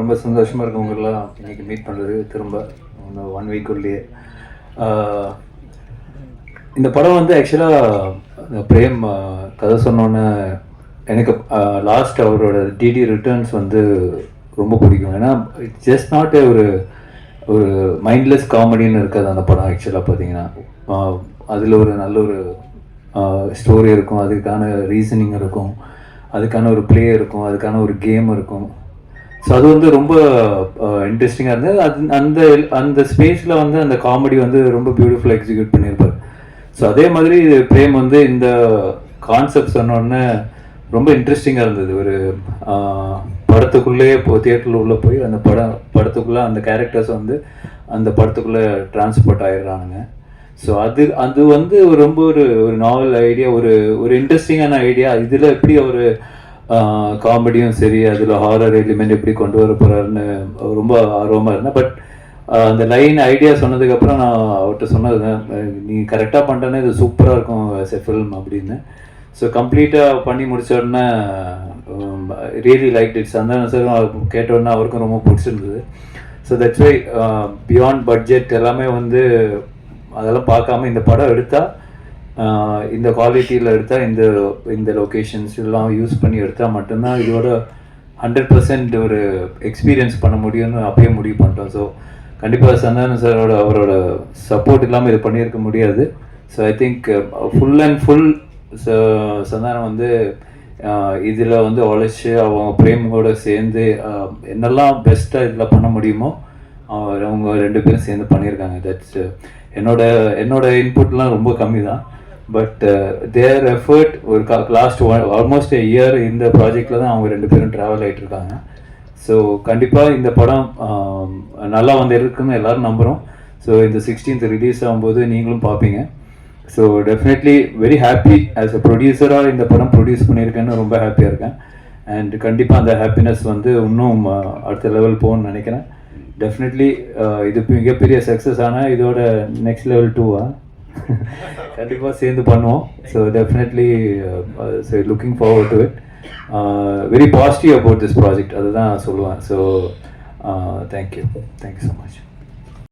ரொம்ப சந்தோஷமாக இருக்கும் உங்களெலாம் இன்றைக்கி மீட் பண்ணுறது திரும்ப 1 வீக்குள்ளேயே. இந்த படம் வந்து ஆக்சுவலாக பிரேம் கதை சொன்னோன்னே எனக்கு லாஸ்ட் அவரோட டிடி ரிட்டர்ன்ஸ் வந்து ரொம்ப பிடிக்கும். ஏன்னா இட்ஸ் ஜஸ்ட் நாட் ஒரு ஒரு மைண்ட்லெஸ் காமெடின்னு இருக்காது அந்த படம். ஆக்சுவலாக பார்த்தீங்கன்னா அதில் ஒரு நல்ல ஒரு ஸ்டோரி இருக்கும், அதுக்கான ரீசனிங் இருக்கும், அதுக்கான ஒரு ப்ளே இருக்கும், அதுக்கான ஒரு கேம் இருக்கும். ஸோ அது வந்து ரொம்ப இன்ட்ரெஸ்டிங்காக இருந்தது. அது அந்த அந்த ஸ்பேஸில் வந்து அந்த காமெடி வந்து ரொம்ப பியூட்டிஃபுல்லாக எக்ஸிக்யூட் பண்ணியிருப்பார். ஸோ அதே மாதிரி பிரேம் வந்து இந்த கான்செப்ட் சொன்னோடனே ரொம்ப இன்ட்ரெஸ்டிங்காக இருந்தது. ஒரு படத்துக்குள்ளேயே தியேட்டரில் உள்ளே போய் அந்த படத்துக்குள்ளே அந்த கேரக்டர்ஸ் வந்து அந்த படத்துக்குள்ளே டிரான்ஸ்போர்ட் ஆகிடுறானுங்க. ஸோ அது வந்து ரொம்ப ஒரு நாவல் ஐடியா, ஒரு இன்ட்ரெஸ்டிங்கான ஐடியா. இதில் எப்படி ஒரு காமெடியும் சரி, அதில் ஹாரர் எலிமெண்ட் எப்படி கொண்டு வர போகிறாருன்னு ரொம்ப ஆர்வமாக இருந்தேன். பட் அந்த லைன் ஐடியா சொன்னதுக்கப்புறம் நான் அவர்கிட்ட சொன்னது, நீ கரெக்டாக பண்ணிட்டேன்னா இது சூப்பராக இருக்கும் ஃபில்ம் அப்படின்னு. ஸோ கம்ப்ளீட்டாக பண்ணி முடிச்ச உடனே really like it. Santhanam sir கேட்ட உடனே அவருக்கும் ரொம்ப பிடிச்சிருந்தது. So that's why beyond budget எல்லாமே வந்து அதெல்லாம் பார்க்காம இந்த படம் எடுத்தால், இந்த குவாலிட்டியில் எடுத்தால், இந்த லொக்கேஷன்ஸ் எல்லாம் யூஸ் பண்ணி எடுத்தால் மட்டும்தான் இதோட 100% ஒரு எக்ஸ்பீரியன்ஸ் பண்ண முடியும்னு அப்பயே முடிவு பண்ணிட்டோம். ஸோ கண்டிப்பாக சந்தானம் சாரோட அவரோட சப்போர்ட் இல்லாமல் இது பண்ணியிருக்க முடியாது. So I think full and full Santhanam வந்து இதில் வந்து உழைச்சி அவங்க பிரேமோட சேர்ந்து என்னெல்லாம் பெஸ்ட்டாக இதில் பண்ண முடியுமோ அவங்க 2 பேரும் சேர்ந்து பண்ணியிருக்காங்க. தட்ஸ் என்னோட இன்புட்லாம் ரொம்ப கம்மி தான். பட் தேர் எஃபர்ட் ஒரு லாஸ்ட் ஆல்மோஸ்ட் இயர் இந்த ப்ராஜெக்டில் தான் அவங்க 2 பேரும் ட்ராவல் ஆகிட்டு இருக்காங்க. ஸோ கண்டிப்பாக இந்த படம் நல்லா வந்து இருக்குன்னு எல்லோரும் நம்புகிறோம். ஸோ இந்த 16th ரிலீஸ் ஆகும்போது நீங்களும் பார்ப்பீங்க. So definitely very happy as a ப்ரொடியூசராக இந்த படம் ப்ரொடியூஸ் பண்ணியிருக்கேன்னு ரொம்ப ஹாப்பியாக இருக்கேன். அண்ட் கண்டிப்பாக அந்த ஹாப்பினஸ் வந்து இன்னும் அடுத்த லெவல் போகணும்னு நினைக்கிறேன். டெஃபினெட்லி இது மிகப்பெரிய சக்ஸஸ் ஆனால் இதோட நெக்ஸ்ட் லெவல் 2 கண்டிப்பாக சேர்ந்து பண்ணுவோம். So definitely looking forward to it. Very positive about this project, அதுதான் சொல்லுவேன். So thank you so much.